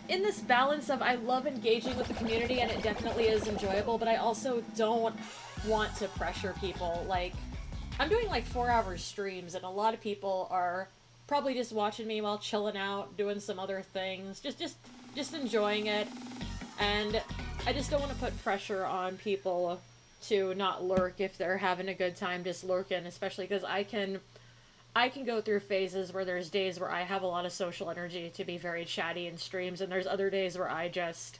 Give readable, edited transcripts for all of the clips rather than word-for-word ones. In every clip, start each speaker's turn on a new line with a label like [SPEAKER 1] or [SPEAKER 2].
[SPEAKER 1] in this balance of I love engaging with the community and it definitely is enjoyable, but I also don't want to pressure people. Like, I'm doing like 4-hour streams and a lot of people are probably just watching me while chilling out, doing some other things, just enjoying it. And I just don't want to put pressure on people to not lurk if they're having a good time just lurking, especially because I can go through phases where there's days where I have a lot of social energy to be very chatty in streams, and there's other days where I just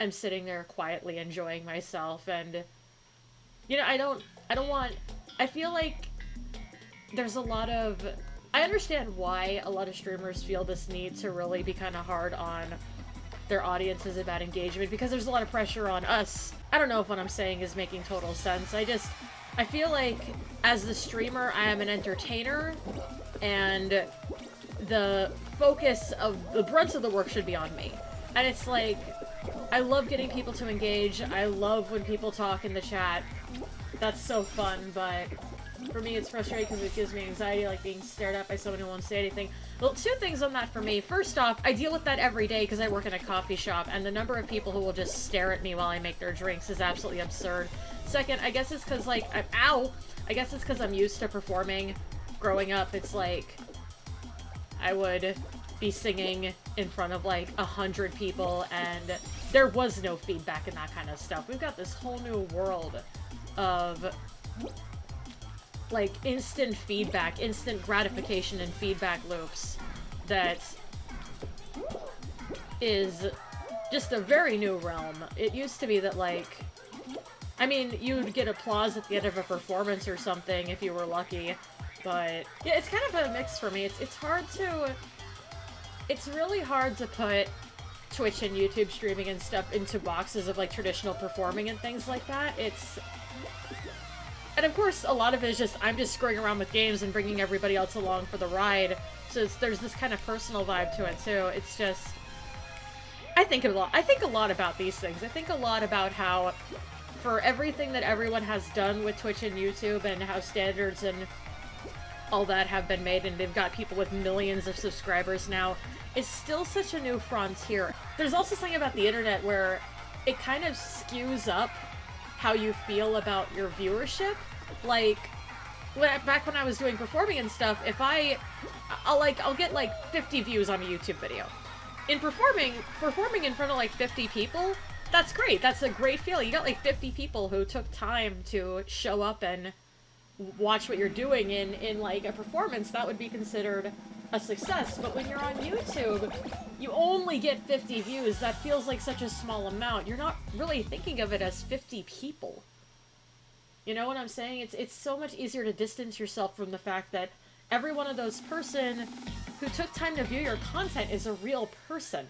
[SPEAKER 1] am sitting there quietly enjoying myself. And I don't want, I feel like there's a lot of, I understand why a lot of streamers feel this need to really be kind of hard on their audiences about engagement, because there's a lot of pressure on us. I don't know if what I'm saying is making total sense. I feel like as the streamer, I am an entertainer, and the focus of the brunt of the work should be on me. And it's like, I love getting people to engage. I love when people talk in the chat. That's so fun, but for me it's frustrating because it gives me anxiety, like being stared at by someone who won't say anything. Well, two things on that for me. First off, I deal with that every day because I work in a coffee shop, and the number of people who will just stare at me while I make their drinks is absolutely absurd. Second, I guess it's because, like, I guess it's because I'm used to performing. Growing up, it's like, I would be singing in front of, like, 100 people, and there was no feedback and that kind of stuff. We've got this whole new world of, like, instant feedback, instant gratification and feedback loops that is just a very new realm. It used to be that, like, I mean, you'd get applause at the end of a performance or something if you were lucky, but yeah, it's kind of a mix for me. It's really hard to put Twitch and YouTube streaming and stuff into boxes of, like, traditional performing and things like that. And of course, a lot of it is just, I'm just screwing around with games and bringing everybody else along for the ride, so there's this kind of personal vibe to it, too. It's just, I think a lot about these things. I think a lot about how, for everything that everyone has done with Twitch and YouTube, and how standards and all that have been made, and they've got people with millions of subscribers now, it's still such a new frontier. There's also something about the internet where it kind of skews up how you feel about your viewership. Like, back when I was doing performing and stuff, if I'll get like 50 views on a YouTube video. In performing in front of like 50 people, that's great. That's a great feeling. You got like 50 people who took time to show up and watch what you're doing in like a performance. That would be considered a success. But when you're on YouTube, you only get 50 views. That feels like such a small amount. You're not really thinking of it as 50 people. You know what I'm saying? It's so much easier to distance yourself from the fact that every one of those person who took time to view your content is a real person.